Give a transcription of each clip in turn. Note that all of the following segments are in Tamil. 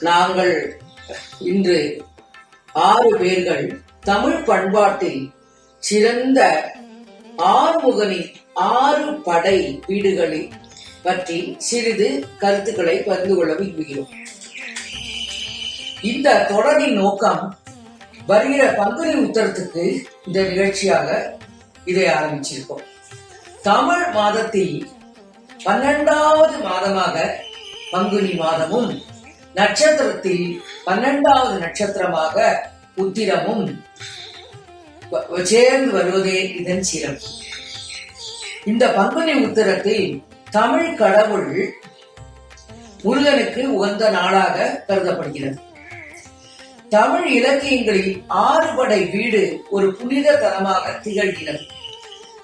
நாங்கள் இன்று 6 பேர்கள் தமிழ் பண்பாட்டில் சிறந்த ஆறுமுகனின் 6 படை வீடுகளை பற்றி சிறிது கருத்துக்களை பகிர்ந்து கொள்ள விரும்புகிறோம். இந்த தொடரின் நோக்கம் வருகிற பங்குனி உத்தரத்துக்கு இந்த நிகழ்ச்சியாக இதை ஆரம்பிச்சிருக்கோம். தமிழ் மாதத்தில் 12வது மாதமாக பங்குனி மாதமும், நட்சத்திரத்தில் 12வது நட்சத்திரமாக உத்திரமும் சேர்ந்து வருவதே இதன் சிறப்பு. இந்த பங்குனி உத்திரத்தில் தமிழ் கடவுள் முருகனுக்கு உகந்த நாளாக கருதப்படுகிறது. தமிழ் இலக்கியங்களில் 6 படை வீடு ஒரு புனித தலமாக திகழ்கிறது.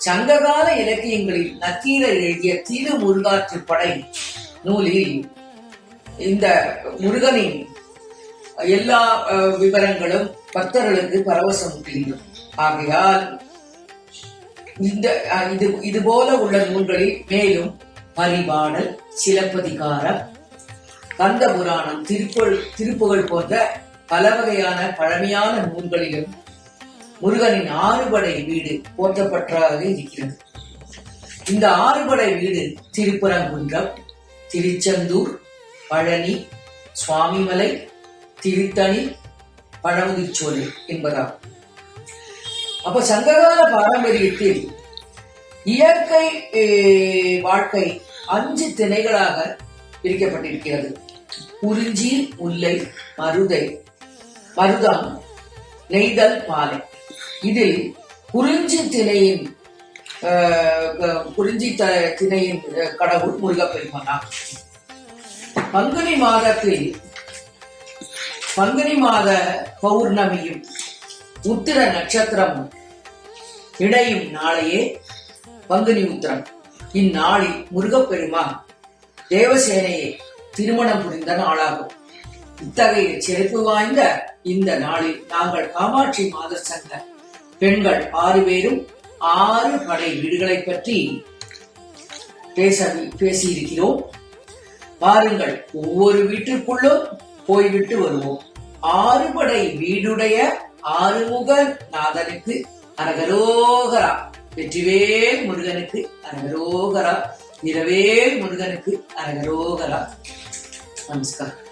சங்ககால இலக்கியங்களில் நக்கீரர் எழுதிய திருமுருகாற்றுப்படை நூலில் இந்த முருகனின் எல்லா விவரங்களும் பக்தர்களுக்கு பரவசமூட்டுகிறது. ஆகையால் இது போல உள்ள நூல்களில் மேலும் பரிபாடல், சிலப்பதிகாரம், கந்த புராணம், திருப்புகழ் போன்ற பல வகையான பழமையான நூல்களிலும் முருகனின் 6 படை வீடு போற்றப்பட்டதாக இருக்கிறது. இந்த 6 படை வீடு திருப்பரங்குன்றம், திருச்செந்தூர், பழனி, சுவாமிமலை, திருத்தணி, பழமுதிர்ச்சோலை என்பதாகும். அப்ப சங்ககால பாரம்பரியத்தில் இயற்கை வாழ்க்கை 5 திணைகளாக பிரிக்கப்பட்டிருக்கிறது. குறிஞ்சி, முல்லை, மருதம், நெய்தல், பாலை. இதில் குறிஞ்சி திணையின் கடவுள் முருகப்பெருமான். பங்குனி மாத பௌர்ணமியும் உத்திர நட்சத்திரம் இணையும் நாளையே பங்குனி உத்திரம். இந்நாளில் முருகப்பெருமான் தேவசேனையை திருமணம் புரிந்த நாளாகும். இத்தகைய சிறப்பு வாய்ந்த இந்த நாளில் நாங்கள் காமாட்சி மாதர் சங்க பெண்கள் 6 பேரும் 6 படை வீடுகளை பற்றி பேசியிருக்கிறோம். வாருங்கள், ஒவ்வொரு வீட்டிற்குள்ளும் போய்விட்டு வருவோம். 6 படை வீடுடைய ஆறுமுக நாதனுக்கு அரகரோகரா, வெற்றிவேல் முருகனுக்கு அரகரோகரா, இரவேல் முருகனுக்கு அரகரோகரா. நமஸ்காரம்.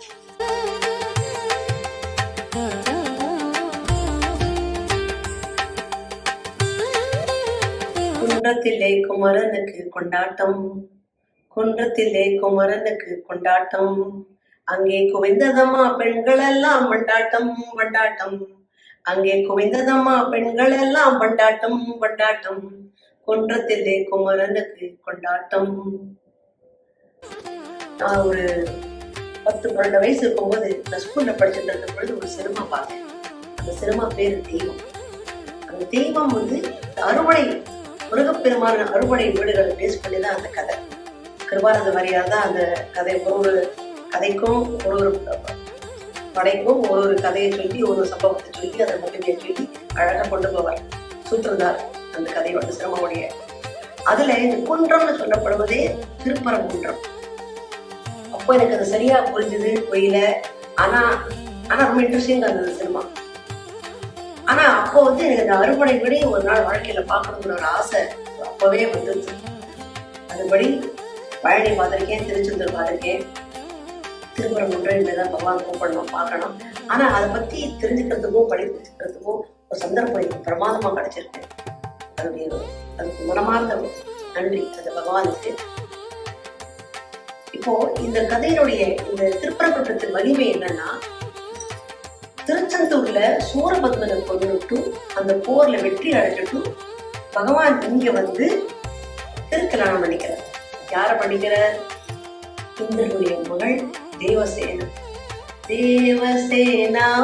குன்றத்திலே குமரனுக்கு கொண்டாட்டம், குன்றத்திலே குமரனுக்கு கொண்டாட்டம், அங்கே குவிந்ததம்மா பெண்கள் எல்லாம் கொண்டாட்டம் கொண்டாட்டம், அங்கே குவிந்ததம்மா பெண்கள் எல்லாம் கொண்டாட்டம் கொண்டாட்டம், குன்றத்திலே குமரனுக்கு கொண்டாட்டம். நான் ஒரு 10-12 வயசு இருக்கும்போது நான் ஸ்கூல்ல படிச்சுட்டு இருந்த பொழுது ஒரு சினிமா பார்த்தேன். அந்த சினிமா பேரு தெய்வம். அந்த தெய்வம் அறுவடை, முருகப்பெருமான அறுவடை வீடுகளை பேஸ் பண்ணிதான் அந்த கதை. கிருபானந்த வாரியார் தான் அந்த கதை, ஒரு கதைக்கும் ஒரு படைக்கும் ஒரு கதையை சொல்லி, ஒரு சம்பவத்தை சொல்லி, அதை மட்டுமே சொல்லி அழகா கொண்டு போவார். சூத்திரதார் அந்த கதையோட சிரமமுடைய. அதுல இந்த குன்றம்னு சொல்லப்படுவதே திருப்பரங்குன்றம். அப்போ எனக்கு அது சரியா புரிஞ்சுது, புரியல. ஆனா ரொம்ப இன்ட்ரெஸ்டிங்கா இருந்தது சினிமா. ஆனா அப்போ எனக்கு அந்த அறுபடை விட ஒரு நாள் வாழ்க்கையில பார்க்கணுங்கிற ஒரு ஆசை அப்பவே வந்துருச்சு. அதுபடி பழனி பார்த்திருக்கேன், திருச்செந்தூர் பார்த்திருக்கேன், திருப்பரங்குன்றம் இனிமேதான் பகவான் கூப்பிடணும், பார்க்கணும். ஆனா அதை பத்தி தெரிஞ்சுக்கிறதுக்கும் படிக்கிறதுக்கும் ஒரு சந்தர்ப்பம் எனக்கு பிரமாதமா கிடைச்சிருக்கு. அதுக்கு மனமார்ந்த நன்றி அந்த பகவானுக்கு. இப்போ இந்த கதையினுடைய இந்த திருப்பரங்குன்றத்தின் வலிமை என்னன்னா, திருச்செந்தூர்ல சூரபத்மனை கொண்டுட்டு அந்த போர்ல வெற்றி அடைஞ்சிட்டும் பகவான் இங்க திருக்கல்யாணம் பண்ணிக்கிறார். யார பண்ணிக்கிறார்? இந்திரனுடைய மகள் தேவசேனா. தேவசேனாபதே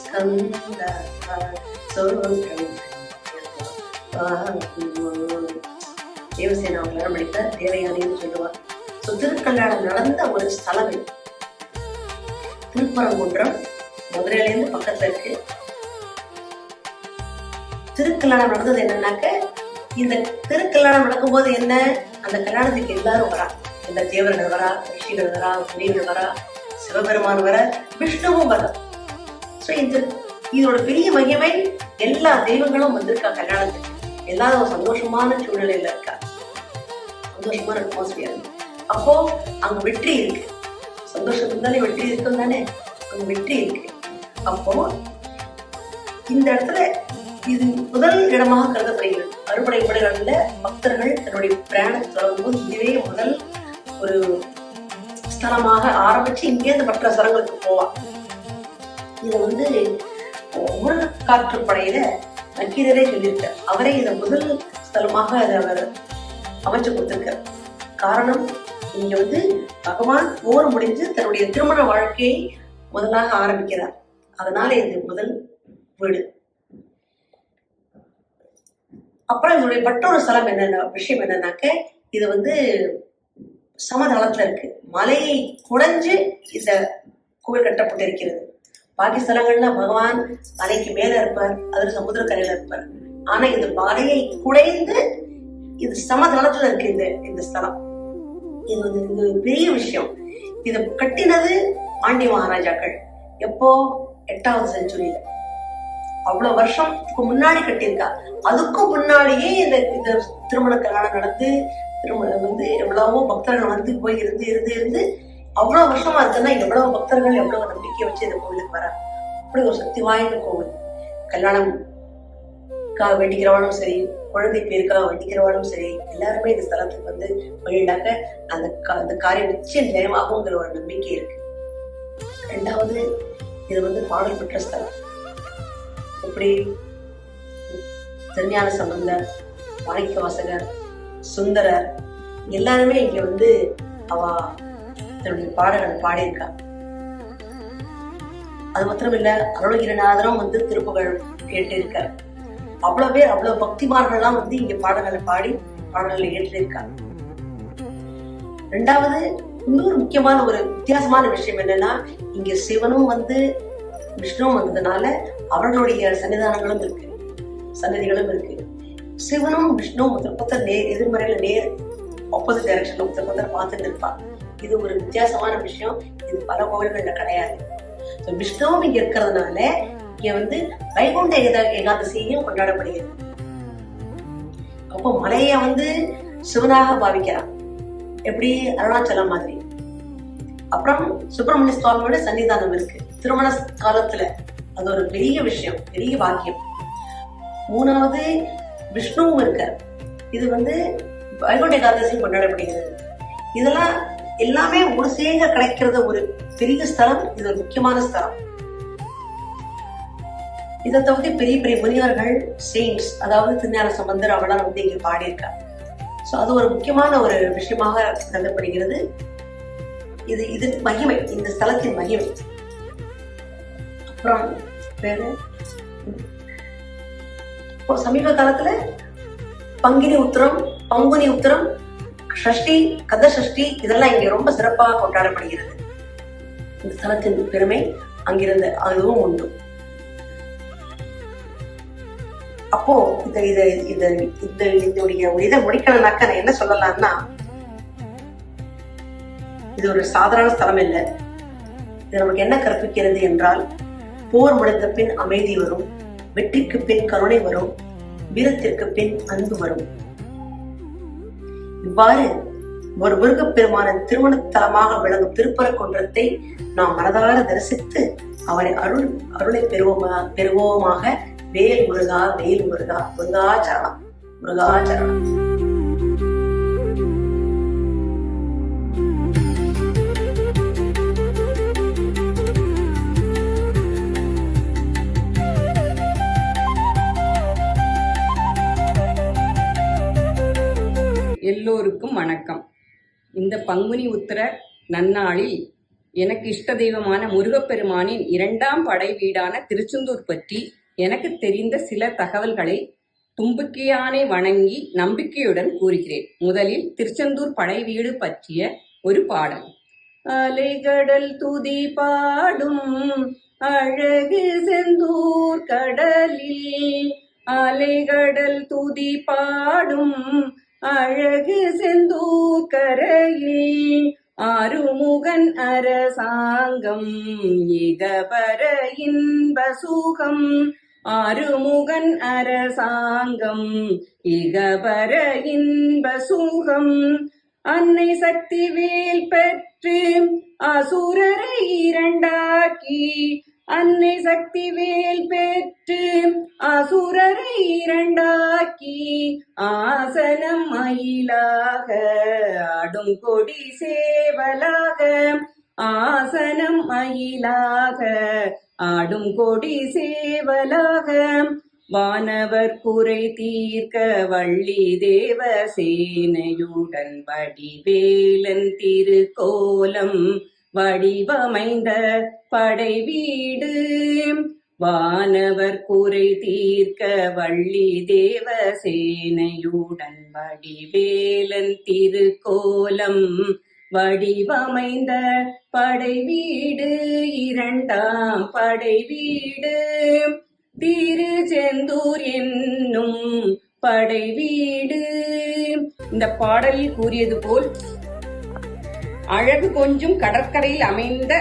ஸ்கந்த தேவசேனா கல்யாணம் பண்ணிக்க தேவயானின்னு சொல்லுவார். திருக்கல்யாணம் நடந்த ஒரு ஸ்தலம் இது. திருப்பரங்குன்றம் மதுரையில இருந்து பக்கத்துல இருக்கு. திருக்கல்யாணம் நடந்தது என்னன்னாக்க, இந்த திருக்கல்யாணம் நடக்கும்போது என்ன, அந்த கல்யாணத்துக்கு எல்லாரும் வரா. இந்த தேவர்கள் வரா, ரிஷிகள் வரா, முனிகள் வரா, சிவபெருமான் வர, விஷ்ணுவும் வர. இதோட பெரிய மகிமை, எல்லா தெய்வங்களும் வந்திருக்கா கல்யாணத்துக்கு. எல்லாரும் சந்தோஷமான சூழ்நிலையில இருக்கா, சந்தோஷமான அட்மாஸ்பியர். அப்போ அங்க வெற்றி இருக்கு. சந்தோஷத்துக்கு தானே வெற்றி இருக்கும் தானே, அங்க வெற்றி இருக்கு. அப்போ இந்த இடத்துல இது முதல் இடமாக கருதப்படுகிறது. அறுபடை படைகள்ல பக்தர்கள் தன்னுடைய பிரயாணத்தை தொடங்கும்போது இதுவே முதல் ஒரு ஸ்தலமாக ஆரம்பிச்சு இங்கேருந்து மற்ற ஸ்தலங்களுக்கு போவான். இது முருகக்காற்று படையில நக்கீரரே சொல்லியிருக்கார். அவரே இதை முதல் ஸ்தலமாக அதை அவர் அமைச்சு கொடுத்திருக்கார். காரணம், இங்க பகவான் போர் முடிஞ்சு தன்னுடைய திருமண வாழ்க்கையை முதலாக ஆரம்பிக்கிறார். அதனால இது முதல் வீடு. அப்புறம் இதனுடைய மற்றொரு ஸ்தலம் விஷயம் என்னன்னாக்க, இது சமதளத்துல இருக்கு. மலையை குடைஞ்சு இந்த கோவில் கட்டப்பட்டிருக்கிறது. பாக்கி ஸ்தலங்கள்ல பகவான் மலைக்கு மேல இருப்பார், அதுல சமுத்திர கரையில இருப்பார். ஆனா இந்த மலையை குடைந்து இது சமதளத்துல இருக்கு இந்த ஸ்தலம். இது பெரிய விஷயம். இத கட்டினது பாண்டிய மகாராஜாக்கள். எப்போ? 8வது செஞ்சுரியில. அவ்வளவு வருஷத்துக்கு முன்னாடி கட்டியிருக்கா. அதுக்கும் முன்னாடியே இந்த திருமண கல்யாணம் நடந்து திருமணம் எவ்வளவோ பக்தர்கள் போய் இருந்து அவ்வளவு வருஷமா இருக்குன்னா எவ்வளவு பக்தர்கள் எவ்வளவு நம்பிக்கை வச்சு இந்த கோவிலுக்கு வர. அப்படி ஒரு சக்தி வாய்ந்த கோவில். கல்யாணம்காக வேண்டிக்கிறவாலும் சரி, குழந்தை பேருக்காக வேண்டிக்கிறவாலும் சரி, எல்லாருமே இந்த ஸ்தலத்துக்கு வழியிடாக்க அந்த காரியம் நிச்சயம் ஜெயமாகுங்கிற ஒரு நம்பிக்கை இருக்கு. 2வது, இது பாடல் பெற்ற ஸ்தலம். எப்படி? திருஞான சம்பந்தர், மாணிக்க வாசகர், சுந்தரர் எல்லாருமே இங்க அவ தன்னுடைய பாடல்களை பாடியிருக்கா. அது மாத்திரம் இல்ல, அருணகிரிநாதரும் திருப்புகழ் ஏற்றிருக்கார். அவ்வளவு பேர், அவ்வளவு பக்திமார்கள்லாம் இங்க பாடல்களை பாடி பாடல்களை ஏற்றிருக்காங்க. 2வது, இன்னொரு முக்கியமான ஒரு வித்தியாசமான விஷயம் என்னன்னா, இங்க சிவனும் விஷ்ணுவும் வந்ததுனால அவர்களுடைய சன்னிதானங்களும் இருக்கு, சன்னதிகளும் இருக்கு. சிவனும் விஷ்ணுவும் எதிர்மறையில நேர் ஆப்போசிட் டைரக்ஷன்ல ஒருத்தர் பார்த்துட்டு இருப்பாங்க. இது ஒரு வித்தியாசமான விஷயம். இது பல கோவில்கள்ல கிடையாது. விஷ்ணுவும் இங்க இருக்கிறதுனால இங்க வைகுண்ட ஏகாதசியும் கொண்டாடப்படுகிறது. அப்போ மலைய சிவனாக பாவிக்கிறான். எப்படி? அருணாச்சலம் மாதிரி. அப்புறம் சுப்பிரமணிய சுவாமியோட சன்னிதானம் இருக்கு திருமண காலத்துல. அது ஒரு பெரிய விஷயம், பெரிய பாக்கியம். 3வது, விஷ்ணுவும் இருக்கார். இது வைகுண்ட ஏகாதசியும் கொண்டாடப்படுகிறது. இதெல்லாம் எல்லாமே ஒரு சேக கிடைக்கிறது ஒரு பெரிய ஸ்தலம். இது ஒரு முக்கியமான ஸ்தலம். இதை தவிர பெரிய பெரிய முனிவர்கள், செயின்ஸ், அதாவது திருஞான சம்பந்தர் அவெல்லாம் இங்க பாடியிருக்காங்க. சோ அது ஒரு முக்கியமான ஒரு விஷயமாக கருதப்படுகிறது. இது மகிமை, இந்த ஸ்தலத்தின் மகிமை. அப்புறம் வேற சமீப காலத்துல பங்குனி உத்திரம், சஷ்டி, கந்த சஷ்டி இதெல்லாம் இங்க ரொம்ப சிறப்பாக கொண்டாடப்படுகிறது. இந்த ஸ்தலத்தின் பெருமை அங்கிருந்து அதுவும் உண்டு. அப்போ இதனுடைய இதை முடிக்கணும்னாக்க நான் என்ன சொல்லலாம்னா, இது ஒரு சாதாரண ஸ்தலம் இல்லை. இது நமக்கு என்ன கற்பிக்கிறது என்றால், போர் முடிந்த பின் அமைதி வரும், வெற்றிக்கு பின் கருணை வரும், வீரத்திற்கு பின் அன்பு வரும். இவ்வாறு ஒரு முருகப்பெருமானின் திருமண தலமாக விளங்கும் திருப்பரங்குன்றத்தை நாம் மனதார தரிசித்து அவரை அருளை பெறுவோமாக. வேல் முருகா, வேல் முருகா, முருகாச்சரணம், முருகாச்சரணம். எல்லோருக்கும் வணக்கம். இந்த பங்குனி உத்திர நன்னாளில் எனக்கு இஷ்ட தெய்வமான முருகப்பெருமானின் 2ஆம் படை வீடான திருச்செந்தூர் பற்றி எனக்கு தெரிந்த சில தகவல்களை தும்பிக்கையானை வணங்கி நம்பிக்கையுடன் கூறுகிறேன். முதலில் திருச்செந்தூர் படை வீடு பற்றிய ஒரு பாடல். அலைகடல் துதி பாடும் அழகு செந்தூர் கடலில், அலைகடல் துதி பாடும் அழகு செந்தூர் கரையில், ஆறுமுகன் அரசாங்கம் இகபர இன்ப சுகம். ஆறுமுகன் அரசாங்கம் இகபர இன்ப சுகம். அன்னை சக்தி வேல் பெற்று அசுரரை இரண்டாக்கி. அன்னை சக்தி வேல் பெற்று அசுரரை இரண்டாக்கி. ஆசனம் மயிலாக ஆடும் கொடி சேவலாக. ஆசனம் மயிலாக ஆடும் கொடி சேவலாக. வானவர் குறை தீர்க்க வள்ளி தேவ சேனையுடன் வடிவேலன் திருக்கோலம் வடிவமைந்த படை வீடு. வானவர் குறை தீர்க்க வள்ளி தேவ சேனையுடன் வடிவேலன் திருக்கோலம் வடிவமைந்த படை வீடு. இரண்டாம் படை வீடு திருச்செந்தூர் என்னும் படை வீடு. இந்த பாடலில் கூறியது போல் அழகு கொஞ்சும் கடற்கரையில் அமைந்த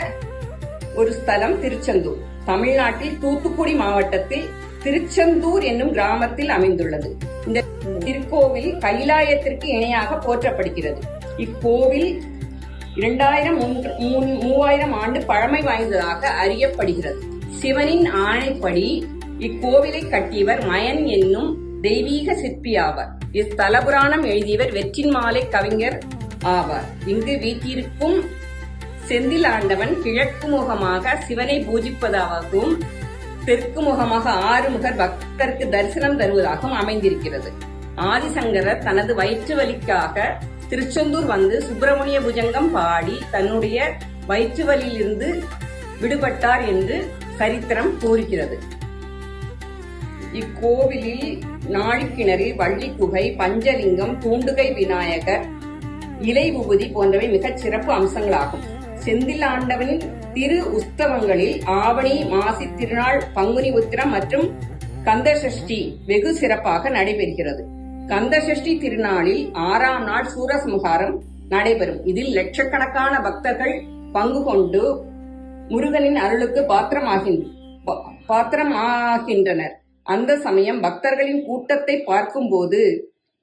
ஒரு ஸ்தலம் திருச்செந்தூர். தமிழ்நாட்டில் தூத்துக்குடி மாவட்டத்தில் திருச்செந்தூர் என்னும் கிராமத்தில் அமைந்துள்ளது. இந்த திருக்கோவில் கைலாயத்திற்கு இணையாக போற்றப்படுகிறது. இக்கோவில் 2000-3000 ஆண்டு பழமை வாய்ந்ததாக அறியப்படுகிறது. சிவனின் ஆணைப்படி இக்கோவிலை கட்டியவர் மயன் என்னும் தெய்வீக சிற்பி ஆவார். இஸ்தல புராணம் எழுதியவர் வெற்றின்மாலை கவிஞர் ஆவார். இங்கு வீற்றிருக்கும் செந்தில் ஆண்டவன் கிழக்கு முகமாக சிவனை பூஜிப்பதாகவும் தெற்கு முகமாக ஆறுமுகர் பக்தருக்கு தரிசனம் தருவதாகவும் அமைந்திருக்கிறது. ஆதிசங்கரர் தனது வயிற்று வலிக்காக திருச்செந்தூர் வந்து சுப்பிரமணிய புஜங்கம் பாடி தன்னுடைய வயிற்று வலியிலிருந்து விடுபட்டார் என்று சரித்திரம் கூறுகிறது. இக்கோவிலில் நாழிக்கிணறில் வள்ளி குகை, பஞ்சலிங்கம், தூண்டுகை விநாயகர், இலை விபூதி போன்றவை மிகச் சிறப்பு அம்சங்களாகும். செந்தில் ஆண்டவனின் திரு உற்சவங்களில் ஆவணி மாசி திருநாள், பங்குனி உத்திரம் மற்றும் கந்தசஷ்டி வெகு சிறப்பாக நடைபெறுகிறது. கந்தசஷ்டி திருநாளில் 6ஆம் நாள் சூரசம்ஹாரம் நடைபெறும். இதில் லட்சக்கணக்கான பக்தர்கள் பங்கு கொண்டு முருகனின் அருளுக்கு பாத்திரமாகின்றனர். அந்த சமயம் பக்தர்களின் கூட்டத்தை பார்க்கும்போது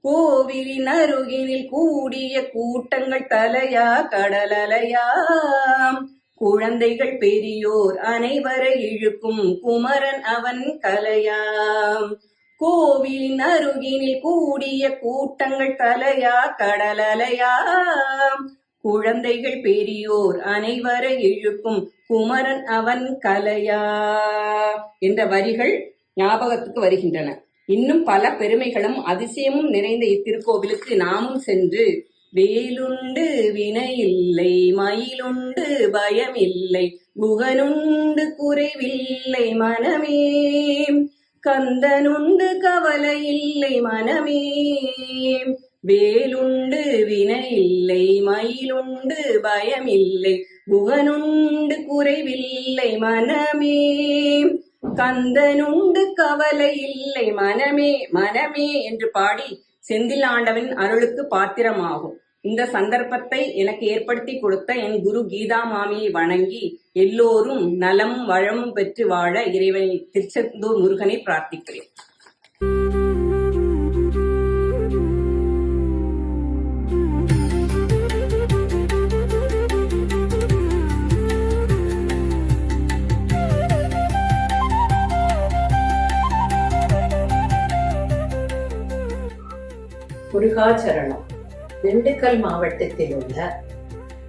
கோவிலின் அருகினில் கூடிய கூட்டங்கள் தலையா கடலலையாம். குழந்தைகள் பெரியோர் அனைவரை இழுக்கும் குமரன் அவன் கலையாம். கோவிலின் அருகினில் கூடிய கூட்டங்கள் தலையா கடலலையாம். குழந்தைகள் பெரியோர் அனைவரை இழுக்கும் குமரன் அவன் கலையா என்ற வரிகள் ஞாபகத்துக்கு வருகின்றன. இன்னும் பல பெருமைகளும் அதிசயமும் நிறைந்த இத்திருக்கோவிலுக்கு நாமும் சென்று வேலுண்டு வினையில்லை, மயிலுண்டு பயமில்லை, குகனுண்டு குறைவில்லை மனமே, கந்தனுண்டு கவலை இல்லை மனமே, வேலுண்டு வினையில்லை, மயிலுண்டு பயமில்லை, குகனுண்டு குறைவில்லை மனமே, கந்தனுண்டு கவலை இல்லை மனமே மனமே என்று பாடி செந்தில் ஆண்டவன் அருளுக்கு பாத்திரமாகும். இந்த சந்தர்ப்பத்தை எனக்கு ஏற்படுத்தி கொடுத்த என் குரு கீதா மாமியை வணங்கி எல்லோரும் நலமும் வளமும் பெற்று வாழ இறைவனை திருச்செந்தூர் முருகனை பிரார்த்திக்கிறேன். முருகாச்சரணம். திண்டுக்கல் மாவட்டத்தில் உள்ள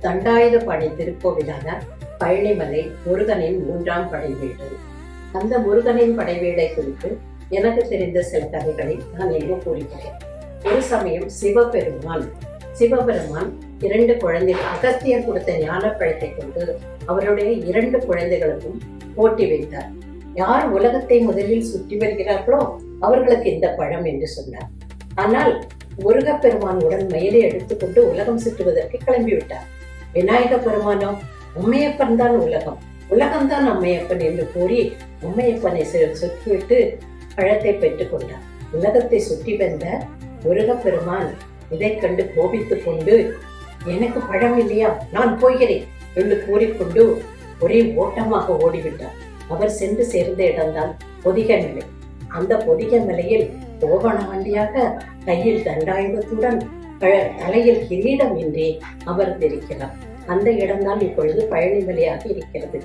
தண்டாயுதபாணி திருக்கோவிலான பழனிமலை முருகனின் 3ஆம் படை வீடு. அந்த முருகனின் படை வீடை குறித்து எனக்கு தெரிந்த சில கதைகளை நான் இங்கு கூறுகிறேன். ஒரு சமயம் சிவபெருமான் 2 குழந்தைகள் அகத்தியர் கொடுத்த ஞானப்பழத்தை கொண்டு அவருடைய 2 குழந்தைகளுக்கும் போட்டி வைத்தார். யார் உலகத்தை முதலில் சுற்றி வருகிறார்களோ அவர்களுக்கு இந்த பழம் என்று சொன்னார். ஆனால் முருகப்பெருமான் உடன் மயிலை எடுத்துக்கொண்டு உலகம் சுற்றுவதற்கு கிளம்பிவிட்டார். விநாயக பெருமானோ அம்மையப்பன் தான் உலகம், உலகம்தான் அம்மையப்பன் என்று கூறி அம்மையப்பனை சுற்றிவிட்டு பழத்தை பெற்றுக் கொண்டார். உலகத்தை சுற்றி வந்த முருகப்பெருமான் இதை கண்டு கோபித்துக் கொண்டு எனக்கு பழம் இல்லையா, நான் போகிறேன் என்று கூறிக்கொண்டு ஒரே ஓட்டமாக ஓடிவிட்டார். அவர் சென்று சேர்ந்த இடம்தான் பொதிகை மலை. அந்த பொதிகை மலையில் கோவண வண்டியாக கையில் தண்டாயுதத்துடன் தலையில் கிரீடம் இன்றி அமர்ந்திருக்கிறார். அந்த இடம்தான் இப்பொழுது பழனி மலையாக இருக்கிறது.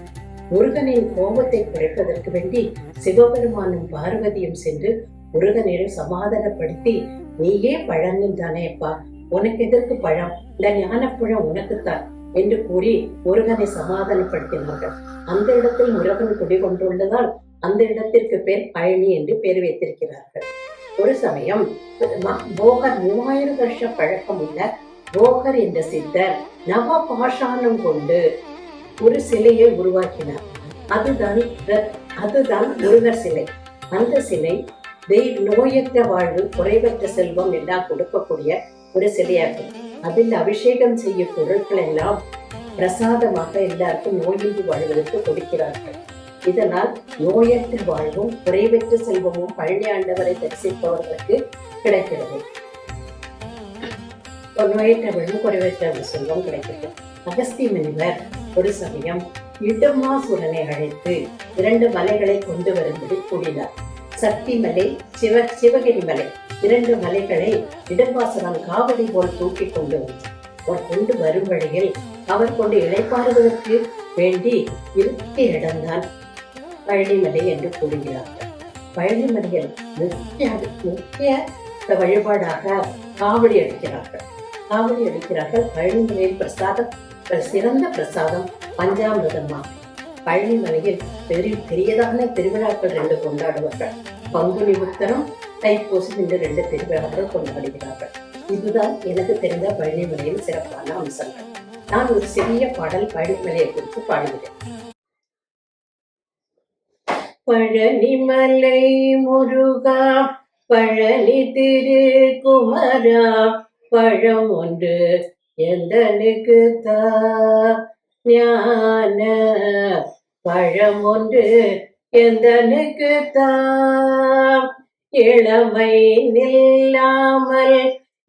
முருகனின் கோபத்தை குறைப்பதற்கு வேண்டி சிவபெருமானும் பார்வதியும் சென்று முருகனிடம் சமாதானப்படுத்தி, நீயே பழங்கள் தானேப்பா, உனக்கு எதற்கு பழம், இந்த ஞானப்பழம் உனக்குத்தான் என்று கூறி முருகனை சமாதானப்படுத்தினார்கள். அந்த இடத்தில் முருகன் குடிகொண்டுள்ளதால் அந்த இடத்திற்கு பேர் பழனி என்று பெயர் வைத்திருக்கிறார்கள். ஒரு சமயம் போகர் 3000 வருஷ பழக்கம் உள்ள போகர் என்ற சித்தர் நவ பாஷாணம் கொண்டு ஒரு சிலையை உருவாக்கினார். அதுதான் முருகர் சிலை. அந்த சிலை நோயற்ற வாழ்வு, குறைவற்ற செல்வம் எல்லாம் கொடுக்கக்கூடிய ஒரு சிலையாகும். அதில் அபிஷேகம் செய்யும் பொருட்கள் எல்லாம் பிரசாதமாக எல்லாருக்கும் நோயின்றி வாழ்வதற்கு கொடுக்கிறார்கள். இதனால் நோயற்ற வாழ்வும் குறைவற்ற செல்வமும் பழனி ஆண்டவரை தரிசிப்பவர்களுக்கு கிடைக்கிறது. நோயற்ற வாழ்வும் குறைவற்ற செல்வம் கிடைக்கிறது. அகஸ்திய முனிவர் ஒரு சமயம் இடமாசுரனை அழைத்து 2 மலைகளை கொண்டு வரும்படி கூறினார். சக்தி மலை, சிவகிரி மலை, 2 மலைகளை இடமாசுரன் காவடி போல் தூக்கி கொண்டு வந்தார். கொண்டு வரும் வழியில் அவர் கொண்டு இளைப்பாறுவதற்கு வேண்டி இருக்கிற இடம்தான் பழனிமலை என்று கூறுகிறார்கள். பழனிமலையில் முக்கிய வழிபாடாக காவடி அடிக்கிறார்கள். பழனிமலையில் சிறந்த பிரசாதம் பஞ்சாமிரதமாகும். பழனிமலையில் பெரியதான திருவிழாக்கள் 2 கொண்டாடுவார்கள். பங்குனி உத்தரம், தைப்பூசம் என்று 2 திருவிழாக்கள் கொண்டாடுகிறார்கள். இதுதான் எனக்கு தெரிந்த பழனிமலையில் சிறப்பான அம்சங்கள். நான் ஒரு சிறிய பாடல் பழனிமலையை குறித்து பாடுகிறேன். பழனிமலை முருகா, பழனி திரு குமரா, பழம் ஒன்று எந்தனுக்கு தா, ஞான பழம் ஒன்று எந்தனுக்கு தா, இளமை நில்லாமல்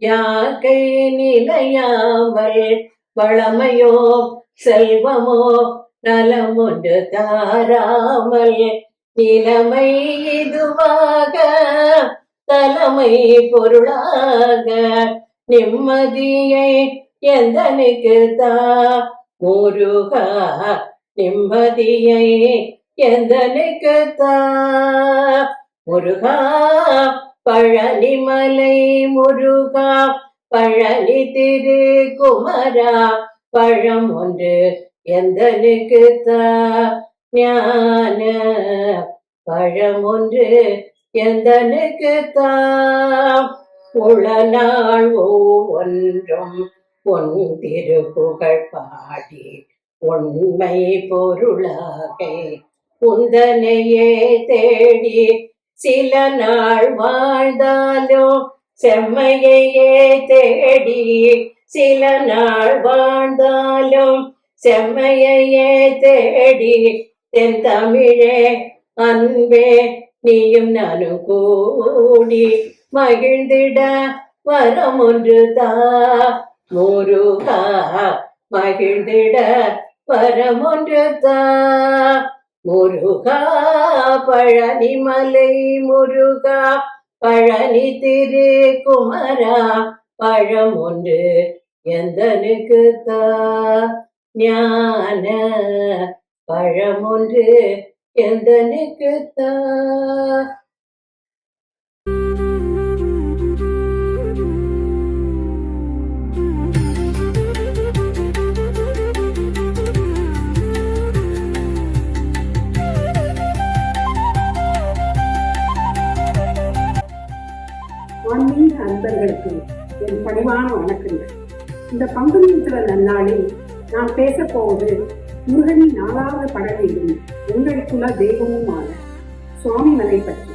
யாக்கை நிலையாமல், வளமையோ செல்வமோ நலம் ஒன்று தாராமல், நிலைமை இதுவாக தலைமை பொருளாக, நிம்மதியை எந்தனுக்கு தா முருகா, நிம்மதியை எந்தனுக்கு தா முருகா. பழனிமலை முருகா, பழனி திரு குமரா, பழம் ஒன்று எந்தனுக்கு தா, ஞான பழம் ஒன்று எந்தனுக்கு தா, உளநாள் ஒவ்வொன்றும் பொன் திருப்புகழ் பாடி, உண்மை பொருளாக உந்தனையே தேடி, சில நாள் வாழ்ந்தாலும் செம்மையையே தேடி, சில நாள் வாழ்ந்தாலும் செம்மையையே தேடி, தென் தமிழே அன்பே நீயும் நானும் கூடி மகிழ்ந்திட வரம் ஒன்று தா முருகா, மகிழ்ந்திட வரம் ஒன்று தா முருகா. பழனிமலை முருகா, பழனி திரு குமரா, பழம் ஒன்று எந்தனுக்கு தா, ஞான பழம் ஒன்று எந்தனுக்கு தா. ஆன்மீக அன்பர்களுக்கு என் பணிவான வணக்கங்கள். இந்த பங்குனி உத்திர நன்னாளில் நாம் பேச போவது முருகனின் 4வது படலிலும் உங்கள் குல தெய்வமுமான சுவாமிமலை பற்றி.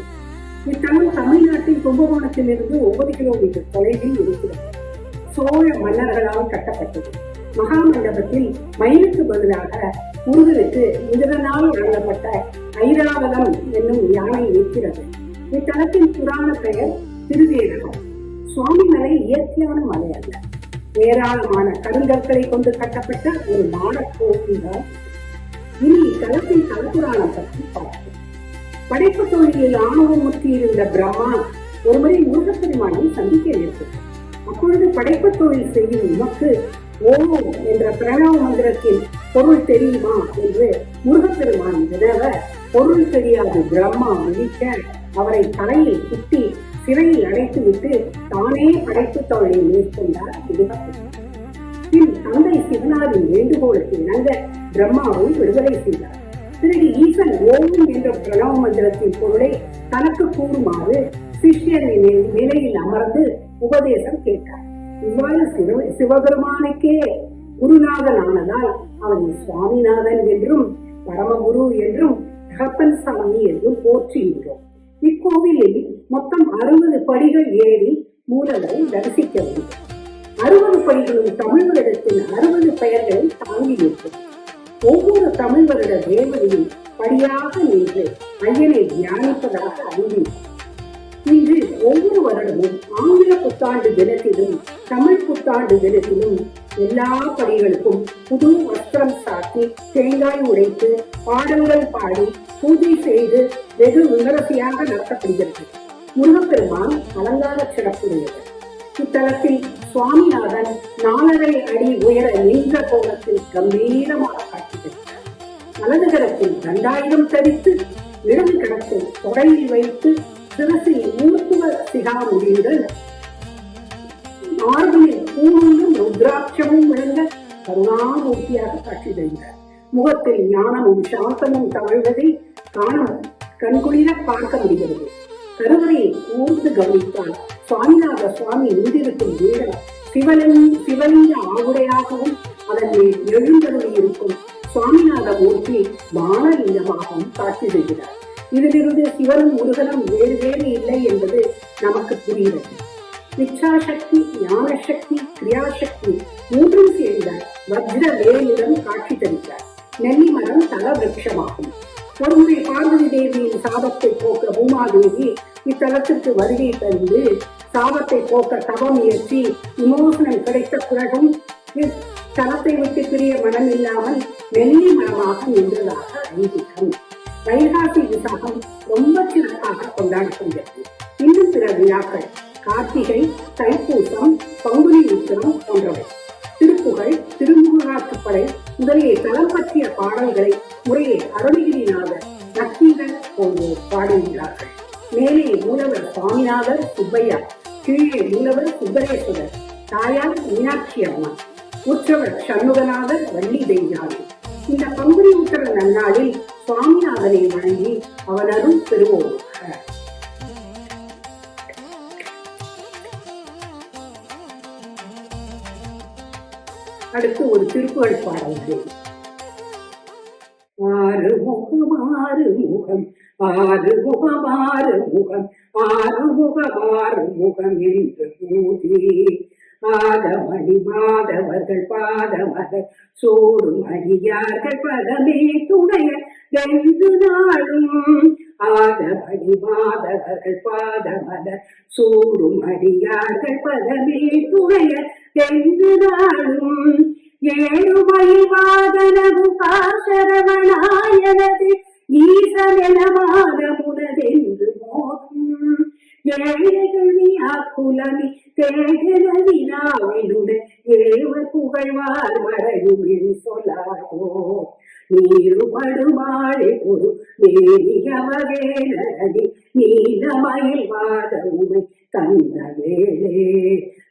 இத்தலம் தமிழ்நாட்டின் கும்பகோணத்திலிருந்து 9 கிலோமீட்டர் தொலைவில் இருக்கிறது. சோழ மன்னர்களால் கட்டப்பட்டது. மகாமண்டபத்தில் மயிலுக்கு பதிலாக முருகனுக்கு இந்திரனால் வழங்கப்பட்ட ஐராவதம் என்னும் யானை இருக்கிறது. இத்தலத்தின் புராண பெயர் திருவேரகம். சுவாமிமலை இயற்கையான மலை அல்ல. ஏராளமான கருங்கற்களை கொண்டு கட்டப்பட்ட ஒரு மாடக்கோவில். இனி தலத்தின் தலபுராணம் பற்றி பார்ப்போம். படைப்பு தொழிலில் ஆணவம் முற்றியிருந்த பிரம்மா ஒருமுறை முருகப்பெருமானை சந்திக்க நேர்ந்தது. அப்பொழுது படைப்பு தொழில் செய்யும் உமக்கு ஓம் என்ற பிரணவ மந்திரத்தின் பொருள் தெரியுமா என்று முருகப்பெருமான் வினவ, பொருள் தெரியாது பிரம்மா விழிக்க அவரை தலையில் குட்டி சிறையில் அடைத்துவிட்டு தானே படைப்பு தொழிலை மேற்கொண்டார் முருகப்பெருமான். பின் தந்தை சிவனாரின் வேண்டுகோளுக்கு இணங்க பிரம்மாவை விடுதலை செய்தார். பிறகு ஈசன் ஓம் என்ற பிரணவ மந்திரத்தின் பொருளை தனக்கு கூறுமாறு சிஷ்யரின் நிலையில் அமர்ந்து உபதேசம் கேட்டார். இவ்வாறு சிவபெருமானுக்கே குருநாதன் ஆனதால் அவனை சுவாமிநாதன் என்றும் பரமகுரு என்றும் தகப்பன் சாமி என்றும் போற்றியிருக்கிறோம். இக்கோவிலில் மொத்தம் 60 படிகள் ஏறி மூலவரை தரிசிக்க வேண்டும். 60 படிகளும் தமிழ் வருடத்தின் 60 பெயர்களை தாங்கி இருக்கும். ஒவ்வொரு தமிழ் வருட தேவதையும் படியாக நின்று ஐயனை தியானிப்பதாக அறிவித்தார். இன்று ஒவ்வொரு வருடமும் ஆங்கில புத்தாண்டு தினத்திலும் தமிழ் புத்தாண்டு தினத்திலும் எல்லா படிகளுக்கும் புது வஸ்திரம் சாத்தி தேங்காய் உடைத்து பாடல்கள் பாடி பூஜை செய்து வெகு விமரிசையாக நடத்தப்படுகிறது. முருகப்பெருமான் அலங்கார சிறப்புடையவர். இத்தலத்தில் சுவாமிநாதன் 4.5 அடி உயர நின்ற கோலத்தில் கம்பீரமாக காட்சியளித்தார். வலதுகரத்தில் 2000 தரித்து இடது கரத்தில் தொடையில் வைத்து சிரசில் மூர்த்துவ சிகாமுடியுடன் மார்பிலில் பூண்டும் ருத்ராட்சமும் விளங்க கருணாமூர்த்தியாக காட்சி தருகிறார். முகத்தில் ஞானமும் சாந்தமும் தவழ்வதை காணும் கண்குளிர பார்க்க முடிகிறது. கருவறையை கூர்ந்து கவனித்தால் சுவாமிநாத சுவாமி நின்றிருக்கும் வீடம் சிவலிங்க ஆவுடையாகவும் அதன் மேல் எழுந்தருளி இருக்கும் சுவாமிநாத மூர்த்தி பானலிங்கமாகவும் காட்சி தருகிறார். இதிலிருந்து சிவனும் முருகனும் வேறு வேறு இல்லை என்பது நமக்கு புரிகிறது. இச்சாசக்தி, ஞானசக்தி, கிரியாசக்தி மூன்றும் சேர்ந்த வஜ்ர வேலுடன் காட்சி தருகிறார். நெல்லி மரம் தல விருட்சமாகும். ஒருமுறை பார்வதி தேவியின் சாபத்தை போக்க பூமாதேவி இத்தலத்திற்கு வருகை தந்து சாபத்தை போக்க தவம் இயற்றி விமோசனம் கிடைத்த பிறகும் தலத்தை விட்டு பிரிய மனம் இல்லாமல் நெல்லி மரமாக நின்றதாக ஐதீகம். வைகாசி விசாகம் ரொம்ப சிறப்பாக கொண்டாடப்படுகிறது. இன்னும் பிற விழாக்கள் கார்த்திகை, தைப்பூசம், பங்குனி உத்திரம் போன்றவை. திருப்புகழ், திருமுருகாற்றுப்படை முதலிய தலம் பற்றிய பாடல்களை முறையே அருணகிரிநாதர், நக்கீரர் போன்றோர் பாடுகிறார்கள். மேலே மூலவர் சுவாமிநாதர் சுப்பையா, கீழே மூலவர் சுப்பரேஸ்வரர், தாயார் மீனாட்சி அம்மா, உற்சவர் சண்முகநாதர், வள்ளி தெய்யாளி. இந்த பங்குனி உத்திர நன்னாளில் சுவாமிநாதனை வணங்கி அவன் அருள் பெறுவோம். அடுத்து ஒரு திருப்புகழ் பாடல்கள். ஆறுமுகம் ஆறுமுகம் ஆறுமுகம் ஆறுமுகம் ஆறுமுகம் ஆறுமுகம் என்று கூறி ஆதமணி மாதவர்கள் பாதமதர் சோடும் அடியார்கள் பதமே துணைய வென்று நாளும். ஆதமணி மாதவர்கள் பாதமதர் சோடும் அடியார்கள் பதமே துணைய வென்று நாளும். ஏழுமயிவாதனவு காசரவனாயனது ஈசனெனமான முனதென்று மோதும். ஏழைகள் வியாக்குலமி தேகனவினாவினுடன் ஏவர் புகழ்வார் மறையும் என் சொல்லாதோ. நீருபடுமாழை பொரு வேலியவவேலி நீலமயில் வாத உமை தந்த வேளே.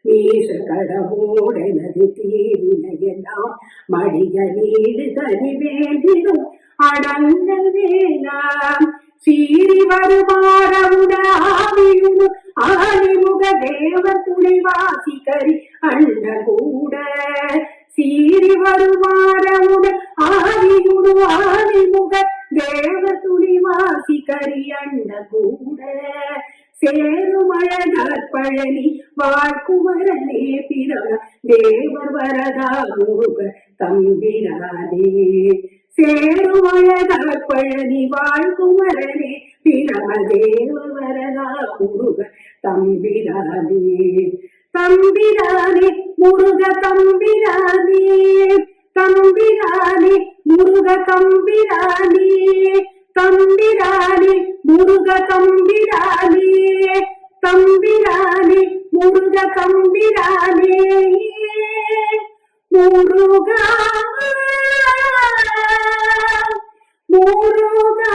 நீச கடமோடனது தீவினையெல்லாம் மடிய நீடு தனி வேண்டிடும் அடங்கல் வேளாம். சீறி வருமாறவுடாவியும் ஆணிமுக தேவ துணைவாசி கரி அண்ட கூட. சீறி வருமாறவுட ஆவியுடு ஆணிமுக தேவ துணைவாசி கரி அண்ட கூட. சேருமழகர் பழனி வாழ்குமரனே பிறன தேவர் வரதா முருக தம்பிரானே. சேருமழகர் பழனி வாழ்குமரனே பிறன தேவர் வரதா முருக தம்பிரானே. தம்பிரானே முருக தம்பிரானே தம்பிரானே முருக தம்பிரானே தம்பிரானே முருக தம்பிரானே தம்பிரானே முருக தம்பிரானே முருகா முருகா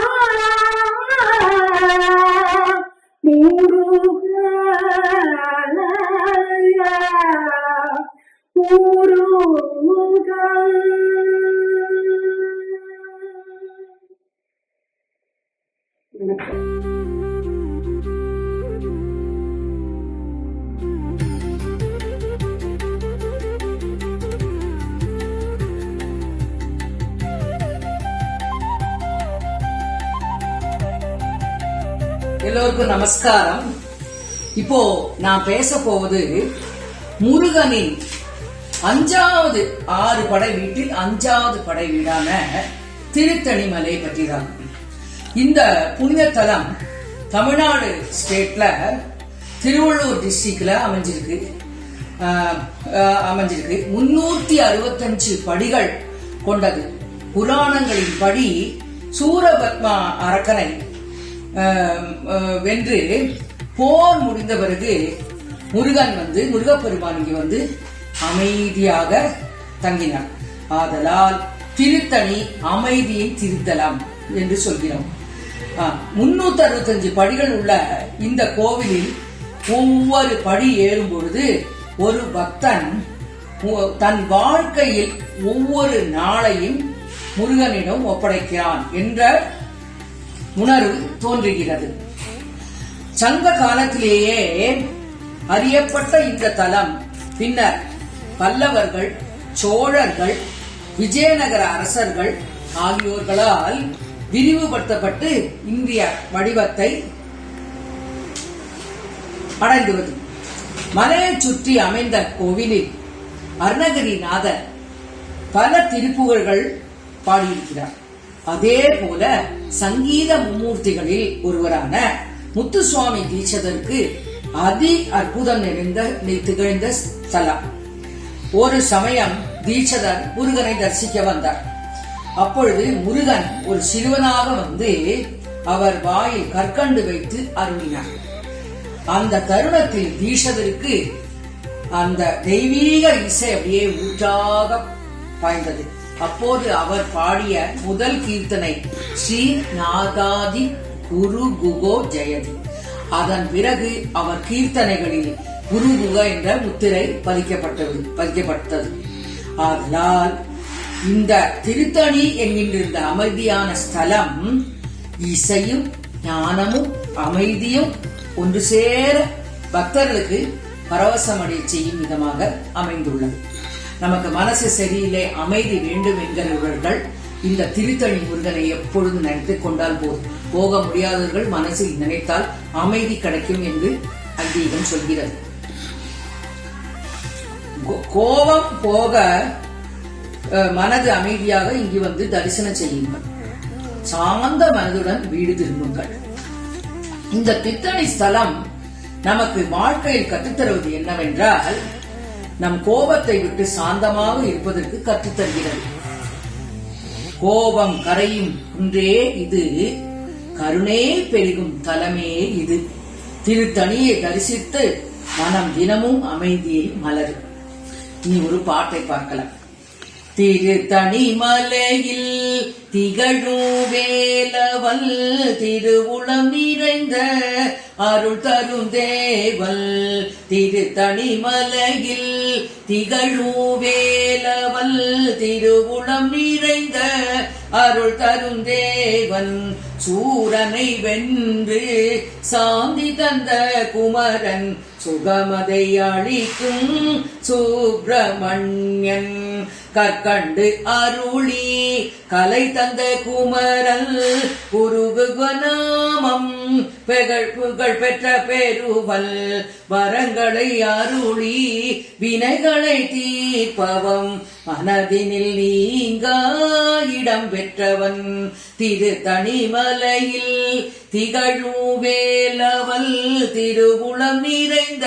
முருகா முருகா. எல்லோருக்கும் நமஸ்காரம். இப்போ நான் பேச போவது முருகனின் 5வது 6 படை வீட்டில் 5வது படை வீடான திருத்தணிமலை பற்றி தான். இந்த புனித தலம் தமிழ்நாடு ஸ்டேட்ல திருவள்ளூர் டிஸ்ட்ரிக்ட்ல அமைஞ்சிருக்கு. 365 படிகள் கொண்டது. புராணங்களின் படி சூரபத்மா அரக்கனை வென்று போர் முடிந்த பிறகு முருகப்பெருமான் இங்கு வந்து அமைதியாக தங்கினார். ஆதலால் திருத்தணி அமைதியின் திருத்தலம் என்று சொல்கிறோம். 365 படிகள் உள்ள இந்த கோவிலில் ஒவ்வொரு படி ஏறும் பொழுது ஒரு பக்தன் தன் வாழ்க்கையில் ஒவ்வொரு நாளையும் முருகனிடம் ஒப்படைக்கிறான் என்ற உணர்வு தோன்றுகிறது. சங்க காலத்திலேயே அறியப்பட்ட இந்த தலம் பின்னர் பல்லவர்கள், சோழர்கள், விஜயநகர அரசர்கள் ஆகியோர்களால் விரிவுபடுத்தப்பட்டு இந்திய வடிவத்தை அடைந்துள்ளது. மலையை சுற்றி அமைந்த கோவிலில் அருணகிரிநாதர் பல திருப்புகழ்கள் பாடியிருக்கிறார். அதே போல சங்கீத மும்மூர்த்திகளில் ஒருவரான முத்துசுவாமி தீட்சிதருக்கு அதி அற்புதம் திகழ்ந்த ஸ்தலம். ஒரு சமயம் தீட்சிதர் முருகனை தரிசிக்க வந்தார். அப்பொழுது முருகன் ஒரு சிறுவனாக வந்து அவர் வாயில் கற்கண்டு வைத்து அருளினார். அந்த தருணத்தில் தீட்சிதருக்கு அந்த தெய்வீக இசை அப்படியே ஊற்றாக பாய்ந்தது. அப்போது அவர் பாடிய முதல் கீர்த்தனை ஸ்ரீ நாதாதி குரு குகோ ஜெயதி. அதன் பிறகு அவர் கீர்த்தனைகளில் குரு குக என்ற முத்திரை பதிக்கப்பட்டது. ஆதலால் இந்த திருத்தணி என்கின்ற அமைதியான ஸ்தலம் இசையும் ஞானமும் அமைதியும் ஒன்று சேர பக்தர்களுக்கு பரவசமடைய செய்யும் விதமாக அமைந்துள்ளது. நமக்கு மனசு சரியில்லை, அமைதி வேண்டும் என்கிறவர்கள் இந்த திருத்தணி முருகனை எப்பொழுது நினைத்துக் கொண்டால் போக முடியாதவர்கள் மனசில் நினைத்தால் அமைதி கிடைக்கும் என்று ஐதீகம் சொல்கிறது. கோபம் போக மனது அமைதியாக இங்கு வந்து தரிசனம் செய்யுங்கள். சாந்த மனதுடன் வீடு திரும்புங்கள். இந்த திருத்தணி ஸ்தலம் நமக்கு வாழ்க்கையில் கற்றுத்தருவது என்னவென்றால், நம் கோபத்தை விட்டு சாந்தமாக இருப்பதற்கு கற்றுத்தருகிறது. கோபம் கரையும் குன்றே இது, கருணே பெருகும் தலமே இது. திருத்தணியை தரிசித்து மனம் தினமும் அமைதியை மலரும். நீ ஒரு பாட்டை பார்க்கலாம். திருத்தணி மலையில் திகழும் வேலவல், திருவுளம் நிறைந்த அருள் தரும் தேவல். திருத்தணி மலையில் திகழும் வேலவல், திருவுளம் நிறைந்த அருள் தரும் தேவன். சூரனை வென்று சாந்தி தந்த குமரன், சுகமதை அளிக்கும் சுப்பிரமணியன். கற்கண்டு அருளி கலை தந்த குமரல், குருகுகநாம நாமம் புகழ் பெற்ற பெருவல் வரங்களை அருளி வினைகளை தீர்ப்பவம் மனதினில் நீங்க இடம் பெற்றவன் திருத்தணிமலையில் திகழும் வேலவல் திருவுளம் நிறைந்த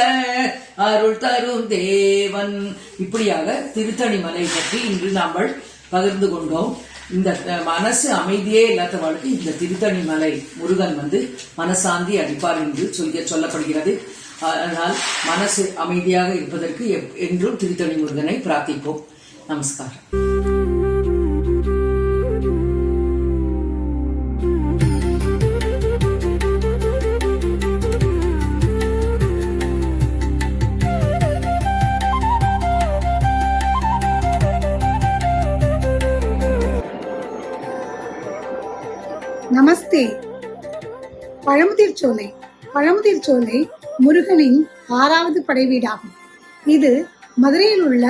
அருள் தரும் தேவன். இப்படியாக திருத்தணிமலை பற்றி இன்று நாங்கள் பகிர்ந்து கொண்டோம். இந்த மனசு அமைதியே இல்லாதவர்களுக்கு இந்த திருத்தணிமலை முருகன் மனசாந்தி அளிப்பார் என்று சொல்லப்படுகிறது. அதனால் மனசு அமைதியாக இருப்பதற்கு என்றும் திருத்தணி முருகனை பிரார்த்திப்போம். நமஸ்காரம். நமஸ்தே. பழமுதிர்ச்சோலை. பழமுதிர்ச்சோலை முருகனின் 6வது படைவீடாகும். இது மதுரையில் உள்ள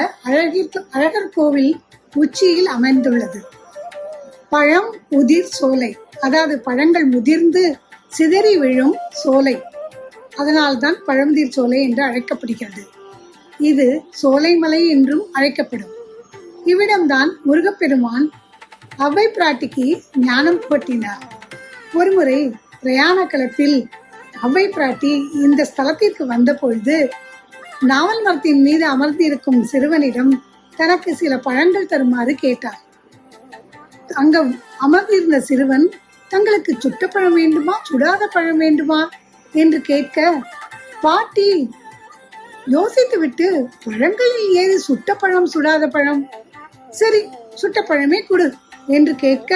அழகர் கோவில் உச்சியில் அமைந்துள்ளது. பழம் உதிர் சோலை, அதாவது பழங்கள் முதிர்ந்து சிதறி விழும் சோலை. அதனால்தான் பழமுதிர் சோலை என்று அழைக்கப்படுகிறது. இது சோலைமலை என்றும் அழைக்கப்படும். இவ்விடம்தான் முருகப்பெருமான் அவ்வை பிராட்டிக்கு ஞானம் புகட்டினார். ஒருமுறை பிரயாண களத்தில் அவ்வை பிராட்டி இந்த ஸ்தலத்திற்கு வந்த பொழுது நாவல் மரத்தின் மீது அமர்ந்திருக்கும் சிறுவனிடம் தனக்கு சில பழங்கள் தருமாறு கேட்டார். அங்க அமர்ந்திருந்த சிறுவன் தங்களுக்கு சுட்ட பழம் வேண்டுமா சுடாத பழம் வேண்டுமா என்று கேட்க, பாட்டி யோசித்து விட்டு பழங்களில் ஏது சுட்ட பழம் சுடாத பழம், சரி சுட்ட பழமே கொடு என்று கேட்க,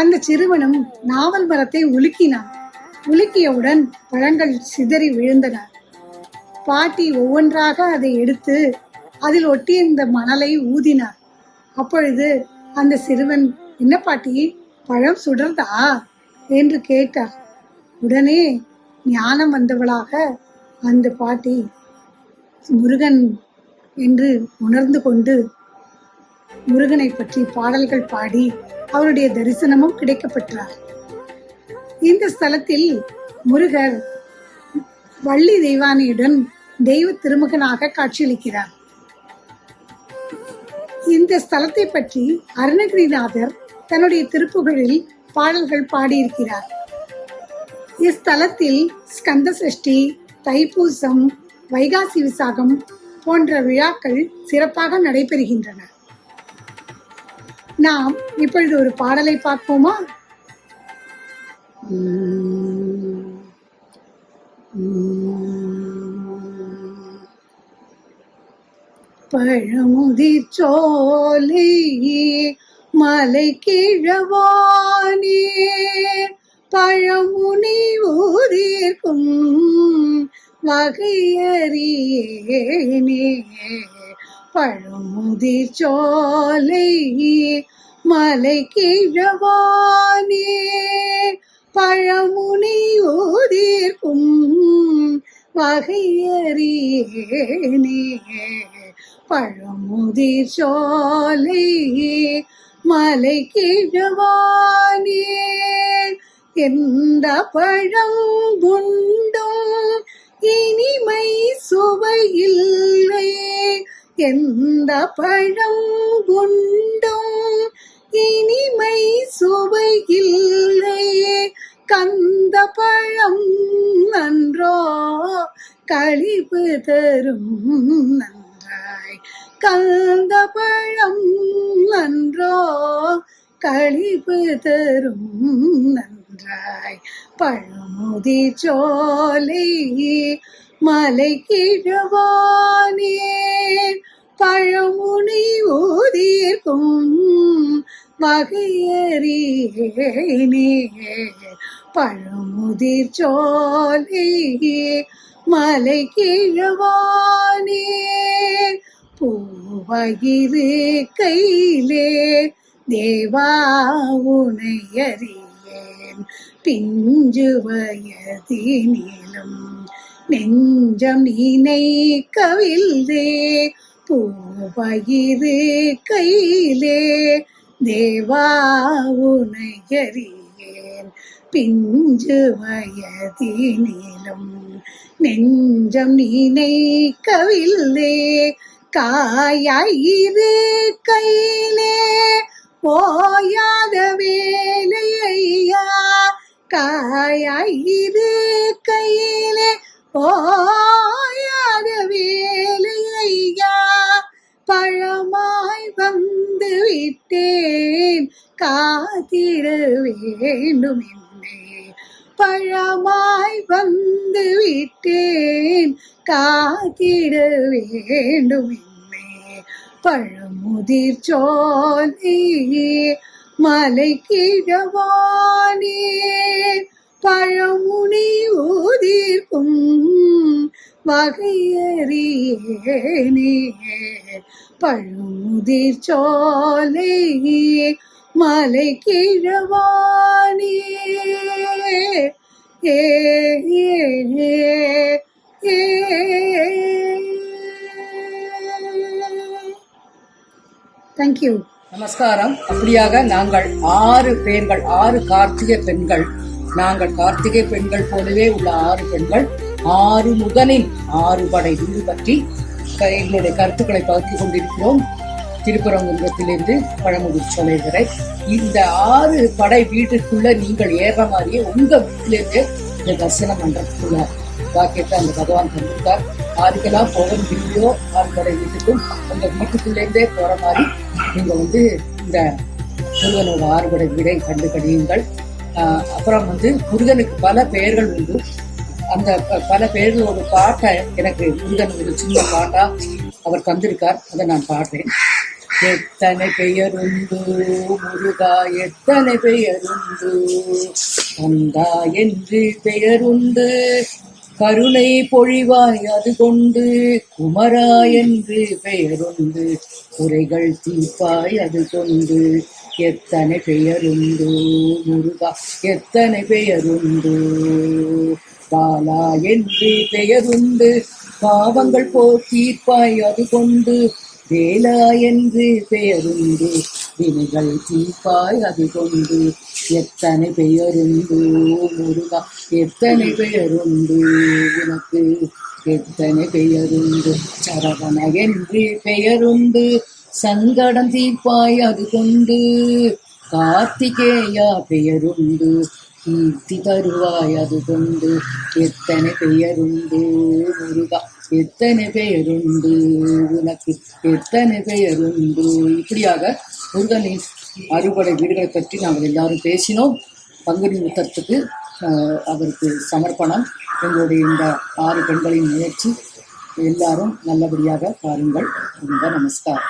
அந்த சிறுவனும் நாவல் மரத்தை உலுக்கினான். உலுக்கியவுடன் பழங்கள் சிதறி விழுந்தன. பாட்டி ஒவ்வொன்றாக அதை எடுத்து அதில் ஒட்டியிருந்த மணலை ஊதினார். அப்பொழுது அந்த சிறுவன், என்ன பாட்டி பழம் சுடர்தா என்று கேட்டார். உடனே ஞானம் வந்தவளாக அந்த பாட்டி முருகன் என்று உணர்ந்து கொண்டு முருகனை பற்றி பாடல்கள் பாடி அவருடைய தரிசனமும் கிடைக்கப்பெற்றார். இந்த ஸ்தலத்தில் முருகர் வள்ளி தெய்வானியுடன் தெய்வ திருமகனாக காட்சியளிக்கிறார். இந்த ஸ்தலத்தை பற்றி அருணகிரிநாதர் தன்னுடைய திருப்புகழில் பாடல்கள் பாடியிருக்கிறார். இஸ்தலத்தில் ஸ்கந்த சஷ்டி, தைப்பூசம், வைகாசி விசாகம் போன்ற விழாக்கள் சிறப்பாக நடைபெறுகின்றன. நாம் இப்பொழுது ஒரு பாடலை பார்ப்போமா? பழமுதிர் சோலை மலை கிழவானே பழமுனி ஊரிற்கும் வகையறியேனே. பழமுதிர் சோலை மலை கிழவானே பழமுனி ஊதிர்க்கும் வகையறியேனே. பழமுதிர் சோலை மலை கிழவானே எந்த பழம் குண்டும் இனிமை சுவையில்லை. எந்த பழம் குண்டும் இனிமை சுவையில்லை. கந்த பழம் நன்றோ களிப்பு தரும் நன்றாய். கந்த பழம் நன்றோ களிப்பு தரும் நன்றாய். பழமுதிர் சோலை மலை கிழவானே பழமுனி ஊதிர்க்கும் வகையறியேனே. பழமுதிர் சோலை மலை கிழவானே பூவகிரு கையிலே தேவா உனை அறியேன். பிஞ்சு வயதினிலும் நெஞ்சம் நீனை கவிழ்தே. பூவகிரு கையிலே தேவா உனை அறியேன். பிஞ்சு வயதினிலும் நெஞ்சம் நினைக்கவில்லை காயாயிரு கையிலே ஓயாத வேலையா காயாயிரு கையிலே ஓயாத வேலையா பழமாய் வந்து விட்டேன் காத்திட வேண்டும் என்னை பழமாய் வந்து விட்டேன் காத்திட வேண்டும் என்னை பழமுதிர் சோலை மலை கிழவானே பழமுனி ஊதிர்க்கும் வகையறியேனே பழமுதிர் சோலை மலை கிழவானே ஏ தேங்க்யூ. நமஸ்காரம். அப்படியாக நாங்கள் 6 பேர்கள், 6 கார்த்திகை பெண்கள். நாங்கள் கார்த்திகை பெண்கள் போலவே உள்ள 6 பெண்கள் 6 முகனின் 6 படை வீடு பற்றி எங்களுடைய கருத்துக்களை பகிர்ந்து கொண்டிருக்கிறோம். திருப்பரங்குன்றத்திலிருந்து பழமுதிர் சோலை வரை இந்த 6 படை வீட்டுக்குள்ள நீங்கள் ஏற மாதிரியே உங்க வீட்டிலிருந்து இந்த தரிசனம் பண்றதுக்குள்ள பாக்கியத்தை அந்த பகவான் தந்திருக்கார். யாருக்கெல்லாம் போக முடியலையோ 6 படை வீட்டுக்கும் உங்க வீட்டுக்குள்ளேருந்தே போற மாதிரி நீங்க இந்த முருகனோட 6 படை வீடை கண்டு கழியுங்கள். அப்புறம் முருகனுக்கு பல பெயர்கள் உண்டு. அந்த பல பெயர்களோட பாட்டை எனக்கு முருகன் ஒரு சின்ன பாட்டா அவர் தந்திருக்கார். அதை நான் பாடுறேன். எத்தனை பெயர் உண்டு முருகா எத்தனை பெயர் உண்டு கந்தா என்று பெயர் உண்டு கருணை பொழிவாய் அது கொண்டு குமரா என்று பெயர் உண்டு குறைகள் தீர்ப்பாய் அது கொண்டு எத்தனை பெயர் உண்டு முருகா எத்தனை பெயர் உண்டு பாலா என்று பெயர் உண்டு பாவங்கள் போக்கீர்ப்பாய் அது கொண்டு வேலா என்று பெயருண்டு வினைகள் தீர்ப்பாய் அது கொண்டு எத்தனை பெயருண்டு முருகா எத்தனை பெயருண்டு உனக்கு எத்தனை பெயருண்டு சரவண என்று பெயருண்டு சங்கடம் தீர்ப்பாய் அது கொண்டு கார்த்திகேயா பெயருண்டு கீர்த்தி தருவாய் அது கொண்டு எத்தனை பெயருண்டு முருகா எத்தனை பெயருண்டு உனக்கு எத்தனை பெயருண்டு. இப்படியாக முருகனின் 6 படை வீடுகளை பற்றி நாங்கள் எல்லாரும் பேசினோம். பங்குனி உத்தரத்துக்கு அவருக்கு சமர்ப்பணம். எங்களுடைய இந்த 6 பெண்களின் முயற்சி எல்லாரும் நல்லபடியாக பாருங்கள். ரொம்ப நமஸ்காரம்.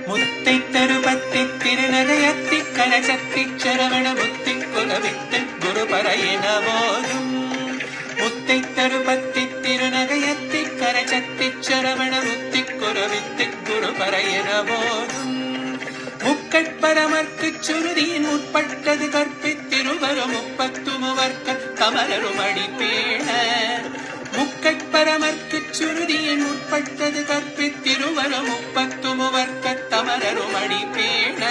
முத்தை தருபத்தி திருநகையத்தி கலசத்தி சரவண முத்தி குலவித்து குருபரையன போதும் முத்தை தருபத்தி திருநகையத்தி கரசத்தி சரவண முத்தி குருவித்து குருபரையன போதும் முக்கட்பரமர்க்கு சுருதியின் உட்பட்டது கற்பித்திருவரும் 30 கமலரும் அடிப்பேண முக்கட்பரமர்க்கு சுருதியின் உட்பட்டது கற்பித்திருவரும் 30 தமரரும் அடிப்பேண